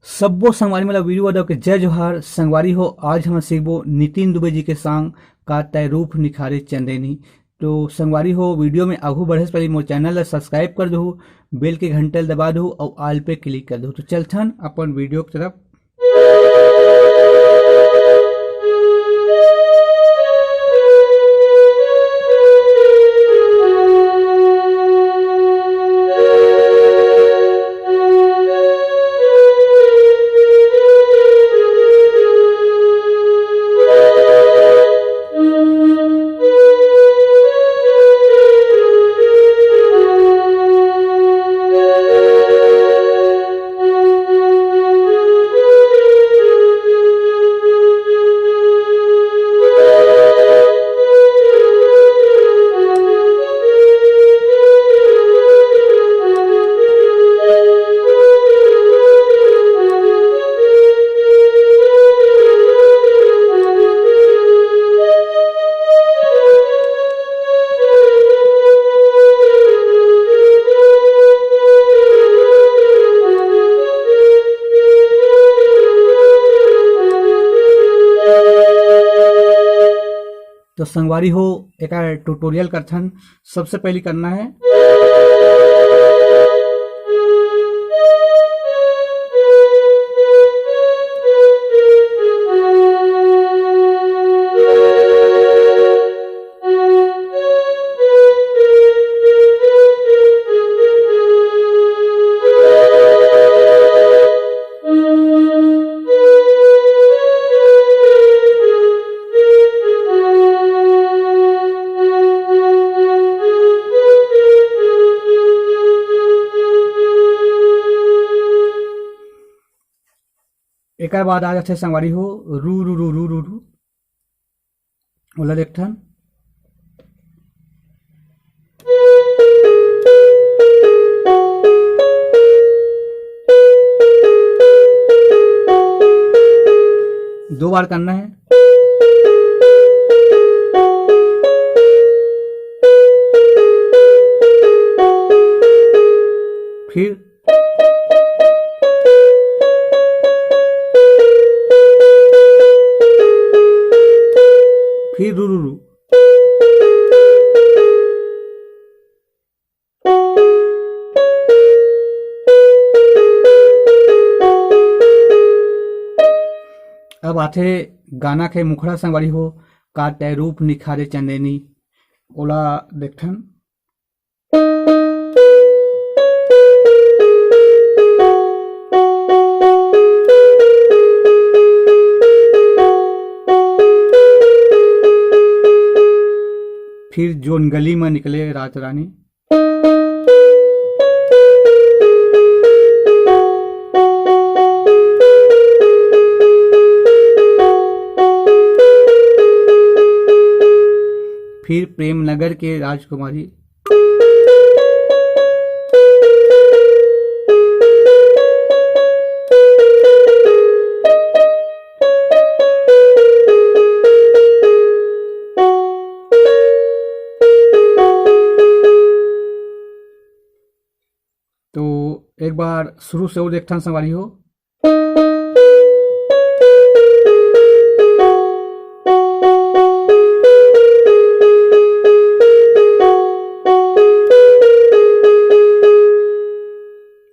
सब्बो संगवारी मतलब वीडियो वादव के जय जोहार संगवारी हो। आज हम सीखबो नितिन दुबे जी के सांग का तय रूप निखारे चंदेनी। तो संगवारी हो वीडियो में आगू बढ़े से पहले मोर चैनल ला सब्सक्राइब कर दो, बेल के घंटे दबा दो और आल पे क्लिक कर दो। तो चलथन अपन वीडियो की तरफ। तो संगवारी हो एक ट्यूटोरियल करथन। सबसे पहले करना है एक बाद आ जाते संगवारी हो रू रू रू रू रू रू ओला देखथन। दो बार करना है। फिर रू रू रू। अब आथे गाना के मुखड़ा संगवारी हो का तय रूप निखारे चंदेनी ओला देखथन। फिर जोन गली में निकले रात रानी। फिर प्रेम नगर के राजकुमारी। तो एक बार शुरू से वो देखथन संगवारी हो।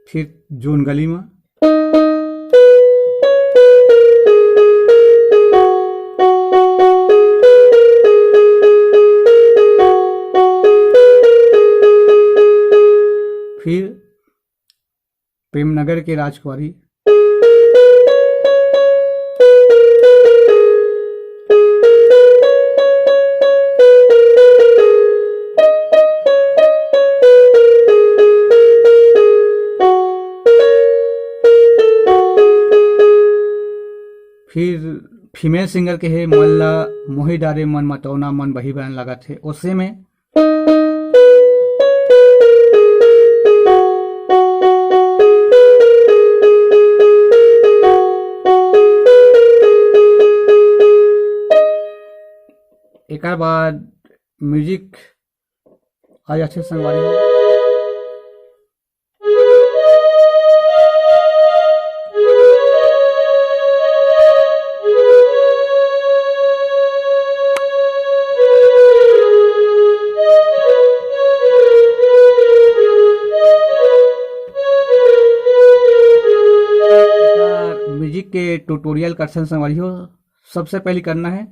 फिर जोन गली में। फिर प्रेमनगर के राजकुमारी। फिर फीमेल सिंगर के है मन ला मोहि डारे मन मतौना मन बही बहन लगा थे उसे में। एक बाद म्यूजिक आ जाते संगवारी। के ट्यूटोरियल का संगवारी हो सबसे पहले करना है,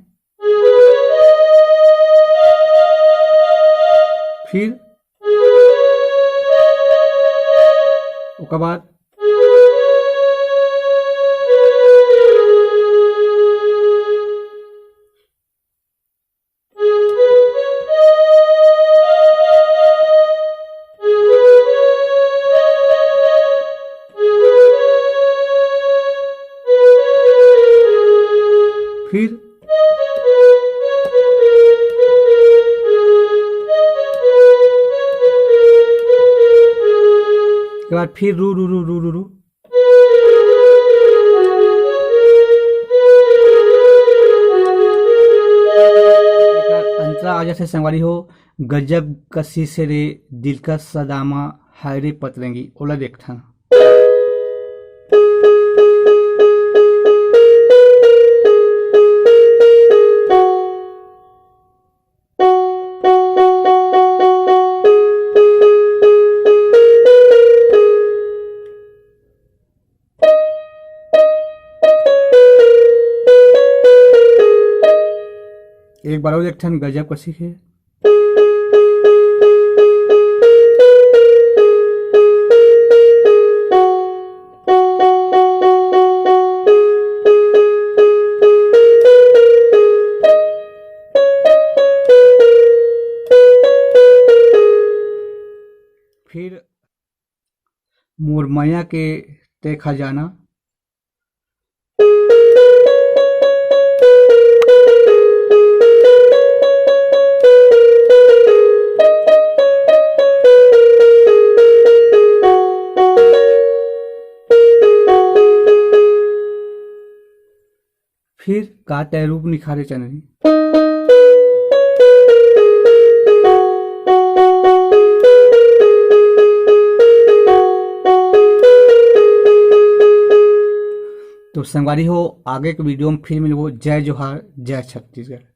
फिर उसके बाद फिर के बाद फिर रू रू रू रू रू रू, अंतरा आ जैसे संगवारी हो, गजब कसी से रे दिल का सदामा हाय रे पतरंगी ओला देखता। एक बार और देखते हैं गजब कसी है। फिर मोर मैया के ते खजाना, फिर का तय रूप निखारे चंदनी, तो संगवारी हो आगे के वीडियो में फिर मिलबो। जय जोहार, जय छत्तीसगढ़।